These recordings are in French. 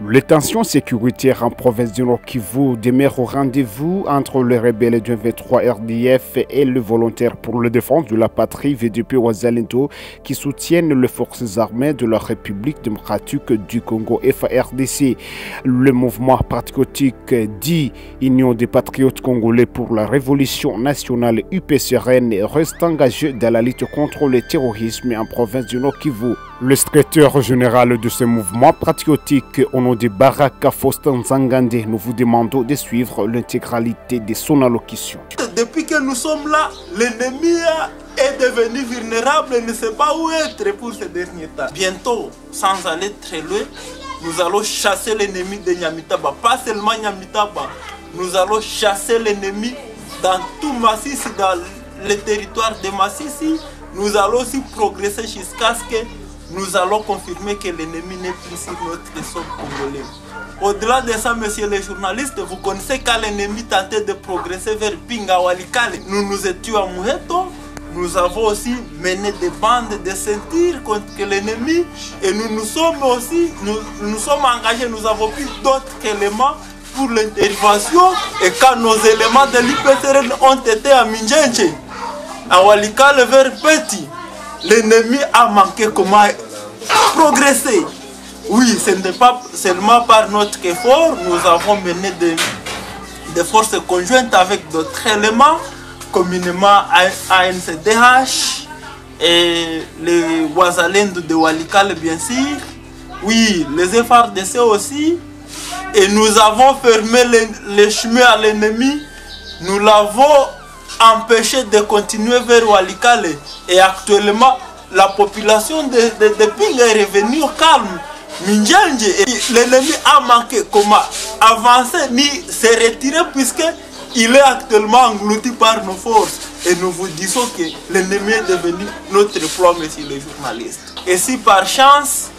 Les tensions sécuritaires en province du Nord Kivu demeurent au rendez-vous entre les rebelles du 23 RDF et le volontaire pour la défense de la patrie VDP Wazalendo qui soutiennent les forces armées de la République démocratique du Congo FARDC. Le mouvement patriotique dit Union des patriotes congolais pour la révolution nationale UPCRN reste engagé dans la lutte contre le terrorisme en province du Nord Kivu. Le secrétaire général de ce mouvement patriotique, au nom de Baraka Faustin Zangande, nous vous demandons de suivre l'intégralité de son allocution. Depuis que nous sommes là, l'ennemi est devenu vulnérable et ne sait pas où être pour ces derniers temps. Bientôt, sans aller très loin, nous allons chasser l'ennemi de Nyamitaba. Pas seulement Nyamitaba, nous allons chasser l'ennemi dans tout Massissi, dans le territoire de Massissi. Nous allons aussi progresser jusqu'à ce que nous allons confirmer que l'ennemi n'est plus sur notre sol congolais. Au-delà de ça, messieurs les journalistes, vous connaissez quand l'ennemi tentait de progresser vers Pinga Walikale. Nous nous étions à Mouheto. Nous avons aussi mené des bandes de ceintures contre l'ennemi. Et nous sommes engagés, nous avons pris d'autres éléments pour l'intervention. Et quand nos éléments de l'IPCRN ont été à Minjenche, à Walikale vers Petit, l'ennemi a manqué comment progresser. Oui, ce n'est pas seulement par notre effort, nous avons mené des forces conjointes avec d'autres éléments, communément ANCDH et les Wazalendo de Walikale bien sûr. Oui, les FARDC aussi. Et nous avons fermé les chemins à l'ennemi. Nous l'avons empêché de continuer vers Walikale. Et actuellement, la population de Pinga est revenue au calme. L'ennemi a manqué comment avancer ni se retirer puisqu'il est actuellement englouti par nos forces. Et nous vous disons que l'ennemi est devenu notre proie, messieurs les journalistes. Et si par chance,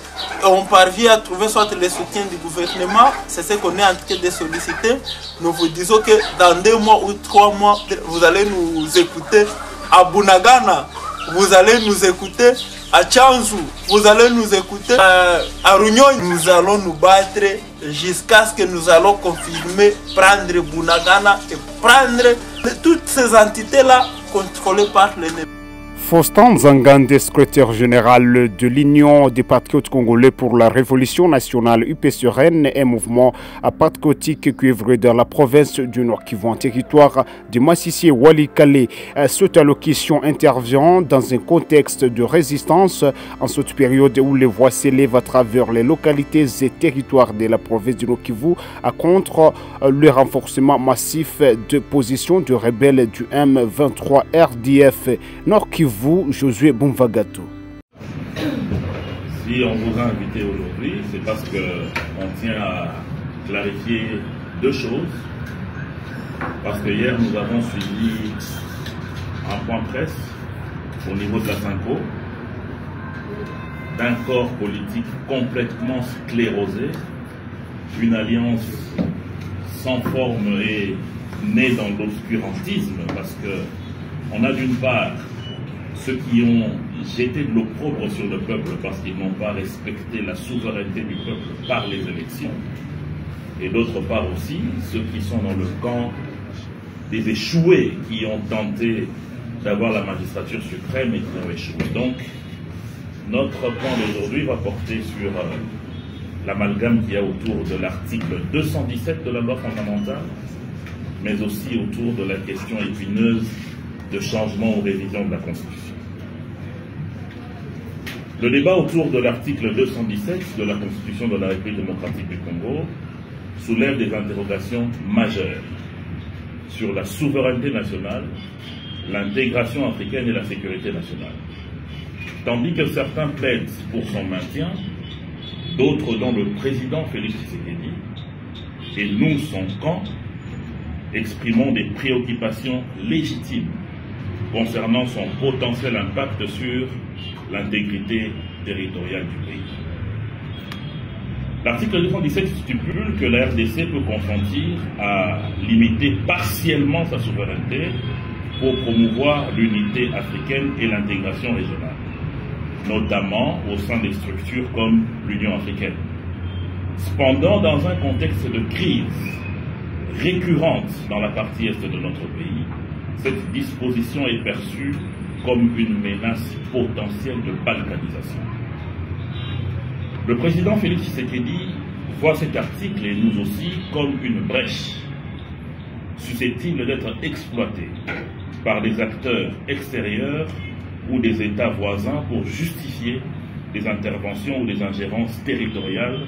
on parvient à trouver soit le soutien du gouvernement, c'est ce qu'on est en train de solliciter. Nous vous disons que dans 2 mois ou 3 mois, vous allez nous écouter à Bunagana, vous allez nous écouter à Tchanzu, vous allez nous écouter à Runyon. Nous allons nous battre jusqu'à ce que nous allons confirmer, prendre Bunagana et prendre toutes ces entités-là contrôlées par l'ennemi. Faustin Zangande, secrétaire général de l'Union des patriotes congolais pour la révolution nationale UPCRN, un mouvement patriotique qui œuvre dans la province du Nord Kivu, en territoire de Massissi et Walikale. Cette allocution intervient dans un contexte de résistance en cette période où les voix s'élèvent à travers les localités et territoires de la province du Nord Kivu contre le renforcement massif de positions de rebelles du M23 RDF. Nord Kivu, Josué Boumvagato. Si on vous a invité aujourd'hui, c'est parce qu'on tient à clarifier 2 choses. Parce que hier, nous avons suivi un point presse au niveau de la Synco d'un corps politique complètement sclérosé, une alliance sans forme et née dans l'obscurantisme, parce qu'on a d'une part ceux qui ont jeté de l'opprobre sur le peuple parce qu'ils n'ont pas respecté la souveraineté du peuple par les élections, et d'autre part aussi ceux qui sont dans le camp des échoués qui ont tenté d'avoir la magistrature suprême et qui ont échoué. Donc notre point d'aujourd'hui va porter sur l'amalgame qu'il y a autour de l'article 217 de la loi fondamentale, mais aussi autour de la question épineuse de changement ou révision de la Constitution. Le débat autour de l'article 217 de la Constitution de la République démocratique du Congo soulève des interrogations majeures sur la souveraineté nationale, l'intégration africaine et la sécurité nationale. Tandis que certains plaident pour son maintien, d'autres, dont le président Félix Tshisekedi, et nous, son camp, exprimons des préoccupations légitimes concernant son potentiel impact sur l'intégrité territoriale du pays. L'article 217 stipule que la RDC peut consentir à limiter partiellement sa souveraineté pour promouvoir l'unité africaine et l'intégration régionale, notamment au sein des structures comme l'Union africaine. Cependant, dans un contexte de crise récurrente dans la partie est de notre pays, cette disposition est perçue comme une menace potentielle de balkanisation. Le président Félix Tshisekedi voit cet article, et nous aussi, comme une brèche susceptible d'être exploitée par des acteurs extérieurs ou des États voisins pour justifier des interventions ou des ingérences territoriales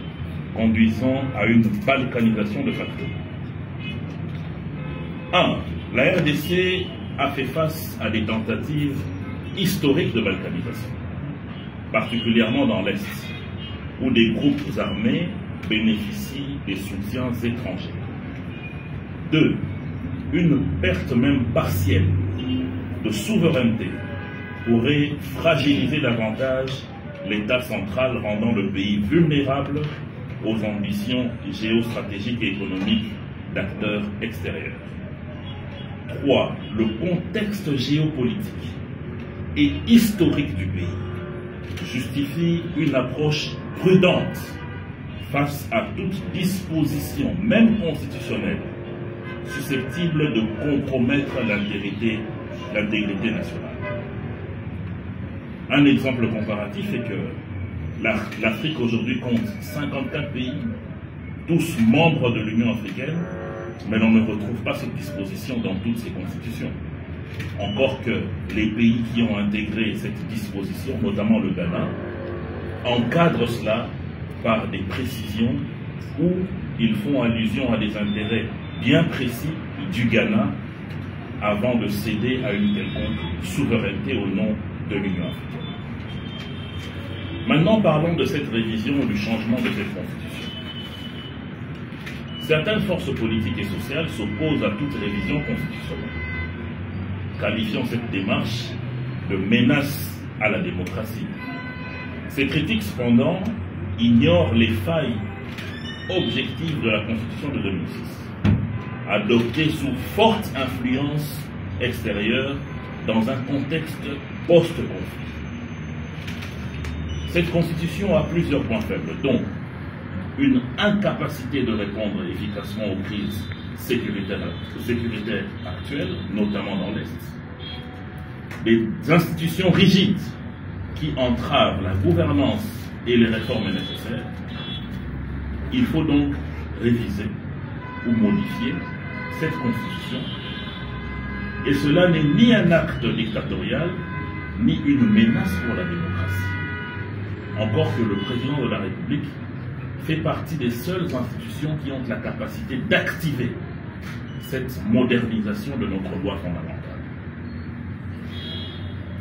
conduisant à une balkanisation de facto. 1. La RDC a fait face à des tentatives historiques de balkanisation, particulièrement dans l'Est, où des groupes armés bénéficient des soutiens étrangers. 2. Une perte même partielle de souveraineté pourrait fragiliser davantage l'État central, rendant le pays vulnérable aux ambitions géostratégiques et économiques d'acteurs extérieurs. 3. Le contexte géopolitique et historique du pays justifie une approche prudente face à toute disposition, même constitutionnelle, susceptible de compromettre l'intégrité nationale. Un exemple comparatif est que l'Afrique aujourd'hui compte 54 pays, tous membres de l'Union africaine, mais l'on ne retrouve pas cette disposition dans toutes ces constitutions. Encore que les pays qui ont intégré cette disposition, notamment le Ghana, encadrent cela par des précisions où ils font allusion à des intérêts bien précis du Ghana avant de céder à une quelconque souveraineté au nom de l'Union africaine. Maintenant, parlons de cette révision ou du changement de cette constitution. Certaines forces politiques et sociales s'opposent à toute révision constitutionnelle, qualifiant cette démarche de menace à la démocratie. Ces critiques, cependant, ignorent les failles objectives de la Constitution de 2006, adoptée sous forte influence extérieure dans un contexte post-conflit. Cette Constitution a plusieurs points faibles, dont une incapacité de répondre efficacement aux crises sécuritaires actuelles, notamment dans l'Est, des institutions rigides qui entravent la gouvernance et les réformes nécessaires. Il faut donc réviser ou modifier cette Constitution, et cela n'est ni un acte dictatorial, ni une menace pour la démocratie. Encore que le président de la République fait partie des seules institutions qui ont la capacité d'activer cette modernisation de notre loi fondamentale.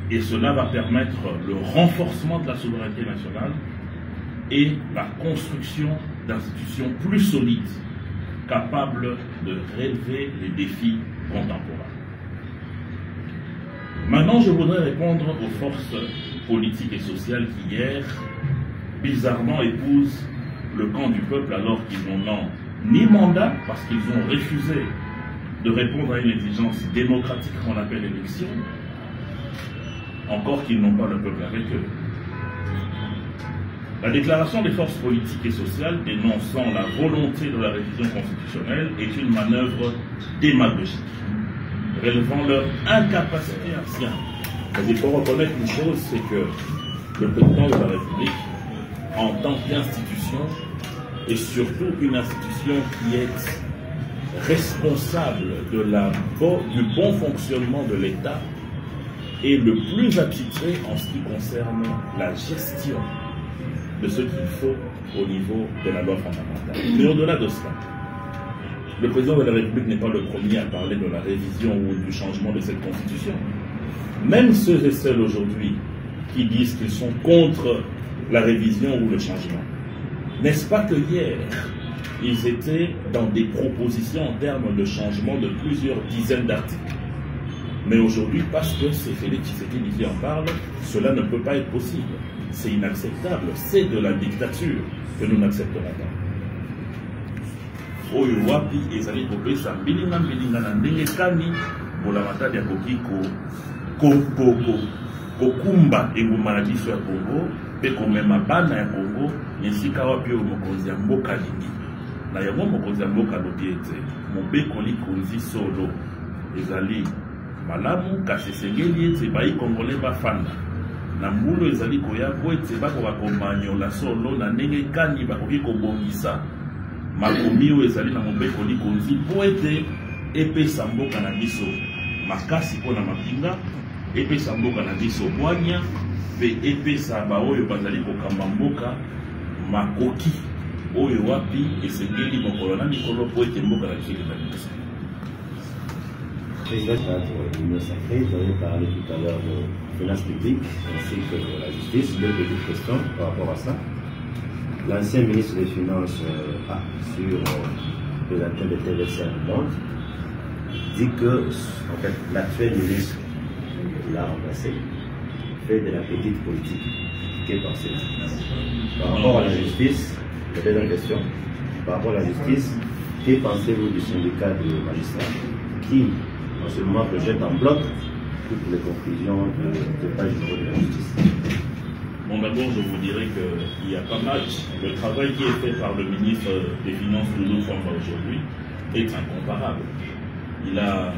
Et cela va permettre le renforcement de la souveraineté nationale et la construction d'institutions plus solides, capables de relever les défis contemporains. Maintenant, je voudrais répondre aux forces politiques et sociales qui, hier, bizarrement épousent le camp du peuple alors qu'ils n'ont ni mandat, parce qu'ils ont refusé de répondre à une exigence démocratique qu'on appelle l'élection, encore qu'ils n'ont pas le peuple avec eux. La déclaration des forces politiques et sociales dénonçant la volonté de la révision constitutionnelle est une manœuvre démagogique, relevant leur incapacité ancienne. Il faut reconnaître une chose, c'est que le président de la République, en tant qu'institution, est surtout une institution qui est responsable du bon fonctionnement de l'État et le plus attitré en ce qui concerne la gestion de ce qu'il faut au niveau de la loi fondamentale. Mais au-delà de cela, le président de la République n'est pas le premier à parler de la révision ou du changement de cette Constitution. Même ceux et celles aujourd'hui qui disent qu'ils sont contre la révision ou le changement, n'est-ce pas que hier, ils étaient dans des propositions en termes de changement de plusieurs dizaines d'articles. Mais aujourd'hui, parce que c'est Félix Tshisekedi qui en parle, cela ne peut pas être possible. C'est inacceptable. C'est de la dictature que nous n'accepterons pas. Oyo wapi ezali kopesa mbilinga na ndenge kani bolamata ya koki kokumba engumba na biso ya Congo pe komema bana ya Congo esika wapi oyo mokonzi ya mboka alingi na yango mokonzi ya mboka alobi ete mobekoli konzi solo ezali malamu kasi esengeli ete bayi-congolais bafanda na mbulu ezali koya po ete bakoka komanyola solo na ndenge kani bakoki kobongisa makomi oyo ezali na mobekoli konzi po ete epesa mboka na biso makasi mpona mapinga, epesa mboka na biso bwanya, pe epesa baoyo bazali kokamba mboka makoki oyo wapi esengeli mokolo na mikolo po ete mboka na biso ezali biso. Président l'Union sacrée, vous avez parlé tout à l'heure de finances publiques ainsi que de la justice. Deux petites questions par rapport à ça. L'ancien ministre des Finances sur présentation de TVC à Monde dit que en fait, l'actuel ministre qui l'a remplacé fait de la petite politique. Qu'est pensé par rapport à la justice? La deuxième question. Par rapport à la justice, que pensez-vous du syndicat de magistrats qui non seulement rejette en bloc toutes les conclusions de l'état général de la justice? Bon, d'abord, je vous dirais qu'il y a pas mal. Le travail qui est fait par le ministre des Finances, Doudou Famba, aujourd'hui, est incomparable. Il a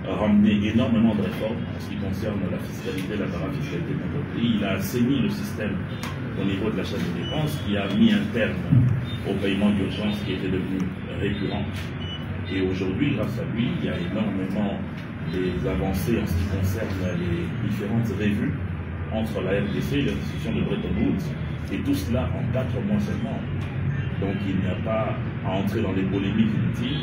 ramené énormément de réformes en ce qui concerne la fiscalité, la parafiscalité de notre pays. Il a assaini le système au niveau de l'achat de dépenses, qui a mis un terme au paiement d'urgence qui était devenu récurrent. Et aujourd'hui, grâce à lui, il y a énormément d'avancées en ce qui concerne les différentes revues entre la RDC et l'institution de Bretton Woods. Et tout cela en 4 mois seulement. Donc il n'y a pas à entrer dans les polémiques inutiles,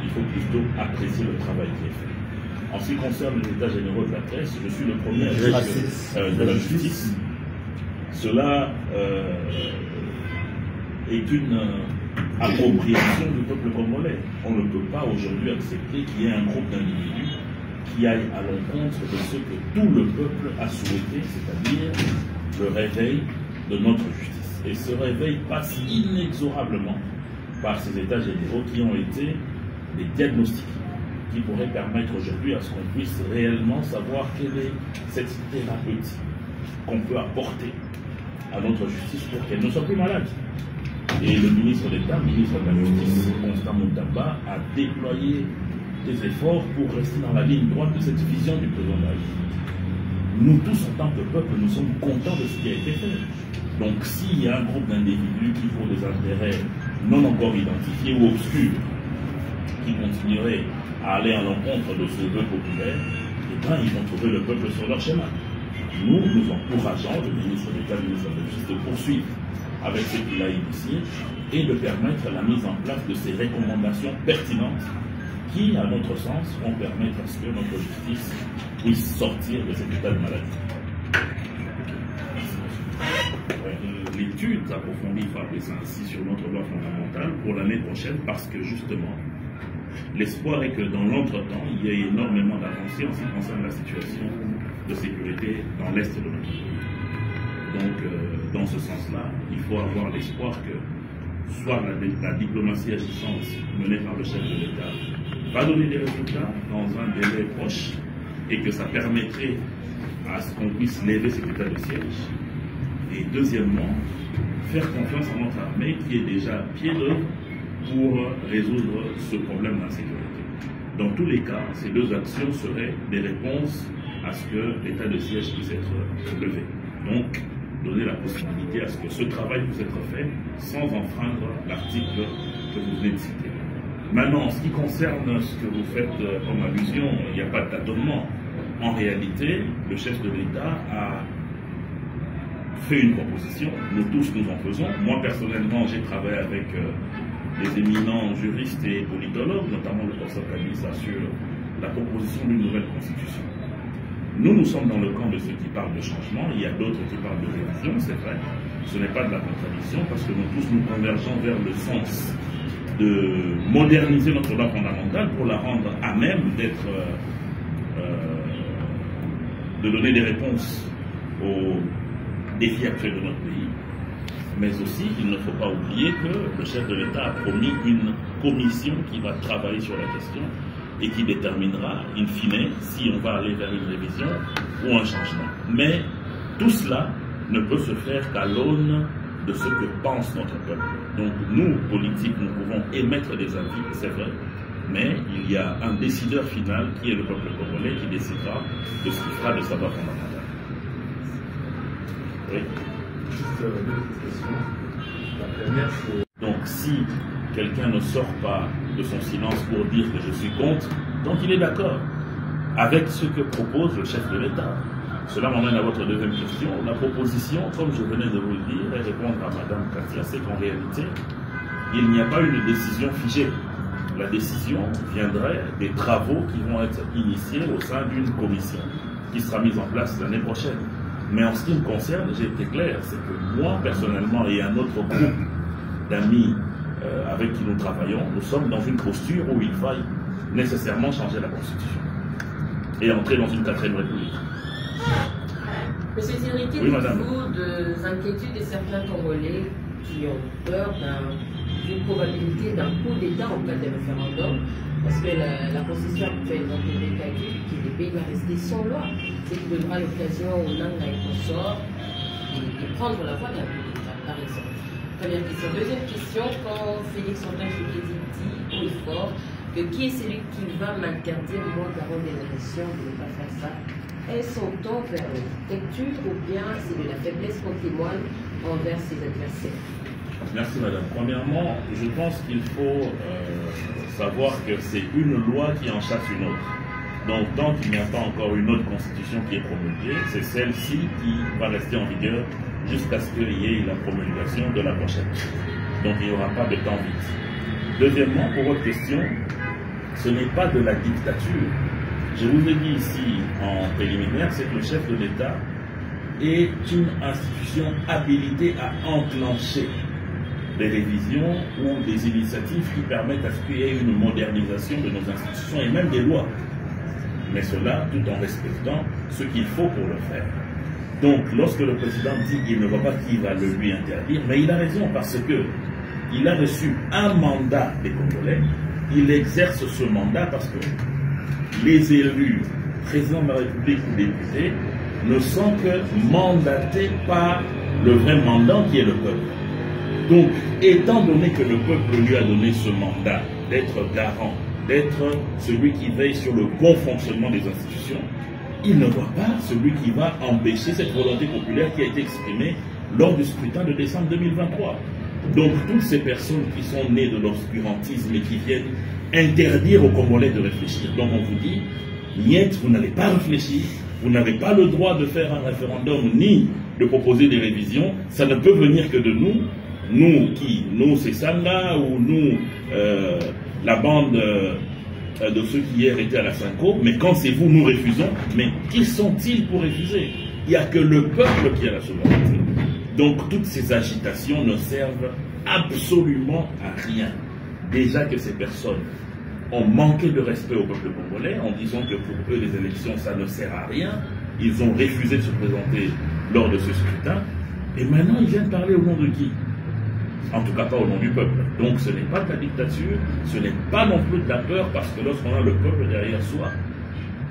il faut plutôt apprécier le travail qui est fait. En ce qui concerne les états généraux de la presse, je suis le premier à dire de la justice. Cela est une appropriation du peuple congolais. On ne peut pas aujourd'hui accepter qu'il y ait un groupe d'individus qui aille à l'encontre de ce que tout le peuple a souhaité, c'est-à-dire le réveil de notre justice. Et ce réveil passe inexorablement par ces états généraux qui ont été des diagnostics qui pourraient permettre aujourd'hui à ce qu'on puisse réellement savoir quelle est cette thérapeutique qu'on peut apporter à notre justice pour qu'elle ne soit plus malade. Et le ministre d'État, ministre de la Justice, Constant Moutamba, a déployé des efforts pour rester dans la ligne droite de cette vision du président de la République. Nous tous, en tant que peuple, nous sommes contents de ce qui a été fait. Donc s'il y a un groupe d'individus qui, pour des intérêts non encore identifiés ou obscurs, qui continueraient à aller à l'encontre de ce vœu populaire, eh bien, ils vont trouver le peuple sur leur chemin. Nous encourageons le ministre d'État, le ministre de la Justice, de poursuivre avec ce qu'il a initié et de permettre la mise en place de ces recommandations pertinentes qui, à notre sens, vont permettre à ce que notre justice puisse sortir de cet état de maladie. L'étude approfondie Fabrice ainsi sur notre loi fondamentale pour l'année prochaine parce que justement, l'espoir est que dans l'entretemps, il y ait énormément d'avancées en ce qui concerne la situation de sécurité dans l'Est de notre pays. Donc, dans ce sens-là, il faut avoir l'espoir que soit la diplomatie agissante menée par le chef de l'État va donner des résultats dans un délai proche et que ça permettrait à ce qu'on puisse lever cet état de siège. Et deuxièmement, faire confiance à notre armée qui est déjà pied d'œuvre pour résoudre ce problème d'insécurité. Dans tous les cas, ces deux actions seraient des réponses à ce que l'état de siège puisse être levé. Donc, donner la possibilité à ce que ce travail puisse être fait sans enfreindre l'article que vous venez de citer. Maintenant, en ce qui concerne ce que vous faites comme allusion, il n'y a pas de tâtonnement. En réalité, le chef de l'État a fait une proposition, nous tous nous en faisons. Moi, personnellement, j'ai travaillé avec des éminents juristes et politologues, notamment le professeur Kabissa, sur la proposition d'une nouvelle constitution. Nous sommes dans le camp de ceux qui parlent de changement, il y a d'autres qui parlent de révision, c'est vrai. Ce n'est pas de la contradiction parce que nous tous nous convergeons vers le sens de moderniser notre loi fondamentale pour la rendre à même d'être, de donner des réponses aux défis actuels de notre pays. Mais aussi, il ne faut pas oublier que le chef de l'État a promis une commission qui va travailler sur la question et qui déterminera, in fine, si on va aller vers une révision ou un changement. Mais tout cela ne peut se faire qu'à l'aune de ce que pense notre peuple. Donc nous, politiques, nous pouvons émettre des avis, c'est vrai, mais il y a un décideur final qui est le peuple congolais qui décidera de ce qu'il fera de sa loi fondamentale. Oui. Donc si quelqu'un ne sort pas de son silence pour dire que je suis contre, donc il est d'accord avec ce que propose le chef de l'État. Cela m'emmène à votre deuxième question. La proposition, comme je venais de vous le dire, et répondre à Mme Katia, c'est qu'en réalité, il n'y a pas une décision figée. La décision viendrait des travaux qui vont être initiés au sein d'une commission qui sera mise en place l'année prochaine. Mais en ce qui me concerne, j'ai été clair, c'est que moi, personnellement, et un autre groupe d'amis avec qui nous travaillons, nous sommes dans une posture où il faille nécessairement changer la Constitution et entrer dans une 4e République. Monsieur Thierry, oui, madame. Vous des inquiétudes de certains Congolais qui ont peur d'une probabilité d'un coup d'État en cas de référendum, parce que la Constitution actuelle, donc le calcul que le pays va rester sans loi, c'est qu'il donnera l'occasion aux langues et consorts de prendre la voie d'un coup d'État, par exemple. Première question. Deuxième question, quand Félix Antoine Tshisekedi dit haut et fort que qui est celui qui va m'interdire, moi, avant des élections, de ne pas faire ça, est-ce son temps vers l'architecture ou bien c'est de la faiblesse qu'on témoigne envers ses adversaires? Merci madame. Premièrement, je pense qu'il faut savoir que c'est une loi qui en chasse une autre. Donc tant qu'il n'y a pas encore une autre constitution qui est promulguée, c'est celle-ci qui va rester en vigueur jusqu'à ce qu'il y ait la promulgation de la prochaine. Donc il n'y aura pas de temps vite. Deuxièmement, pour votre question, ce n'est pas de la dictature. Je vous ai dit ici en préliminaire, c'est que le chef de l'État est une institution habilitée à enclencher des révisions ou des initiatives qui permettent à ce qu'il y ait une modernisation de nos institutions et même des lois. Mais cela tout en respectant ce qu'il faut pour le faire. Donc, lorsque le président dit qu'il ne voit pas qui va le lui interdire, mais il a raison parce que il a reçu un mandat des Congolais, il exerce ce mandat parce que les élus, président de la République ou députés, ne sont que mandatés par le vrai mandant qui est le peuple. Donc, étant donné que le peuple lui a donné ce mandat d'être garant, d'être celui qui veille sur le bon fonctionnement des institutions, il ne voit pas celui qui va empêcher cette volonté populaire qui a été exprimée lors du scrutin de décembre 2023. Donc, toutes ces personnes qui sont nées de l'obscurantisme et qui viennent interdire aux Congolais de réfléchir. Donc, on vous dit, niet, vous n'allez pas réfléchir, vous n'avez pas le droit de faire un référendum ni de proposer des révisions, ça ne peut venir que de nous. Nous qui, nous c'est Sanga ou nous la bande de ceux qui hier étaient à la Cinco, mais quand c'est vous, nous refusons. Mais qui sont-ils pour refuser? Il n'y a que le peuple qui a la souveraineté. Donc toutes ces agitations ne servent absolument à rien. Déjà que ces personnes ont manqué de respect au peuple congolais en disant que pour eux les élections ça ne sert à rien. Ils ont refusé de se présenter lors de ce scrutin. Et maintenant ils viennent parler au nom de qui? En tout cas pas au nom du peuple. Donc ce n'est pas de la dictature, ce n'est pas non plus de la peur, parce que lorsqu'on a le peuple derrière soi,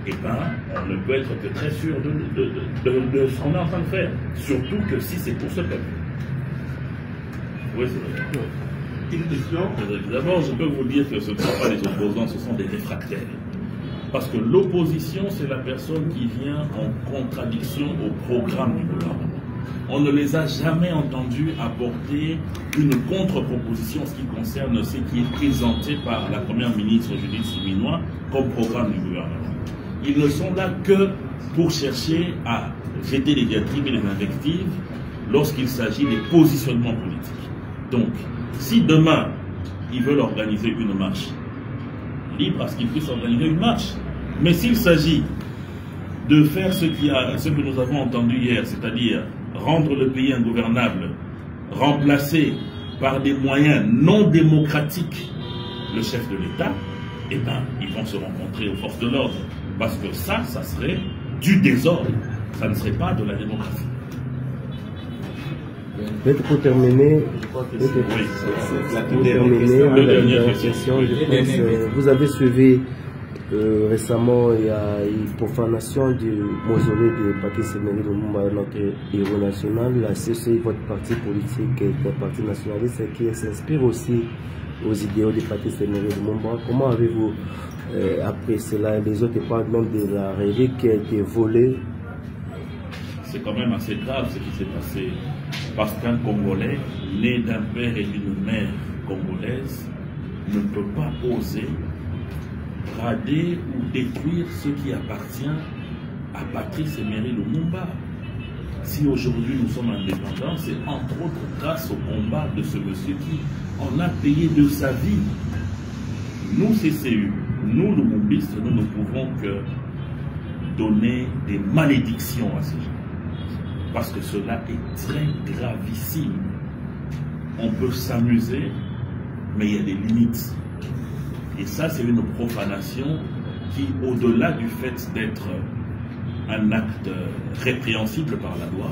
eh ben, on ne peut être que très sûr de ce qu'on est en train de faire. Surtout que si c'est pour ce peuple. Oui, c'est vrai. Une question. D'abord, je peux vous dire que ce ne sont pas les opposants, ce sont des réfractaires. Parce que l'opposition, c'est la personne qui vient en contradiction au programme du gouvernement. On ne les a jamais entendus apporter une contre-proposition en ce qui concerne ce qui est présenté par la première ministre Judith Suminwa comme programme du gouvernement. Ils ne sont là que pour chercher à jeter les diatribes et les invectives lorsqu'il s'agit des positionnements politiques. Donc, si demain, ils veulent organiser une marche, libre à ce qu'ils puissent organiser une marche. Mais s'il s'agit de faire ce que nous avons entendu hier, c'est-à-dire rendre le pays ingouvernable, remplacer par des moyens non démocratiques le chef de l'État, eh bien, ils vont se rencontrer aux forces de l'ordre. Parce que ça serait du désordre. Ça ne serait pas de la démocratie. Peut-être pour terminer, la dernière question, je pense, vous avez suivi Récemment, il y a eu profanation du mausolée de Patrice Emery Lumumba, notre héros national. La CCI, votre parti politique, est un parti nationaliste qui s'inspire aussi aux idéaux de Patrice Emery Lumumba. Comment avez-vous, après cela, les autres parlent même de la relique qui a été volée? C'est quand même assez grave ce qui s'est passé, parce qu'un Congolais, né d'un père et d'une mère congolaise, ne peut pas oser brader ou détruire ce qui appartient à Patrice Emery Lumumba. Si aujourd'hui nous sommes indépendants, c'est entre autres grâce au combat de ce monsieur qui en a payé de sa vie. Nous, CCU, nous, lumumbistes, nous ne pouvons que donner des malédictions à ces gens. Parce que cela est très gravissime. On peut s'amuser, mais il y a des limites. Et ça, c'est une profanation qui, au-delà du fait d'être un acte répréhensible par la loi,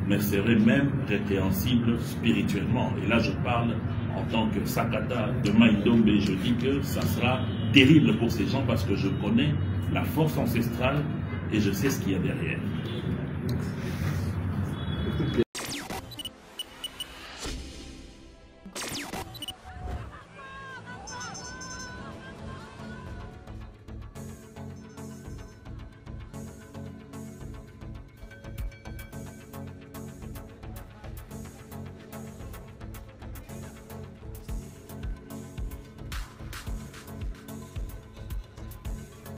mais serait même répréhensible spirituellement. Et là, je parle en tant que Sakata de Maïdombe, et je dis que ça sera terrible pour ces gens parce que je connais la force ancestrale et je sais ce qu'il y a derrière.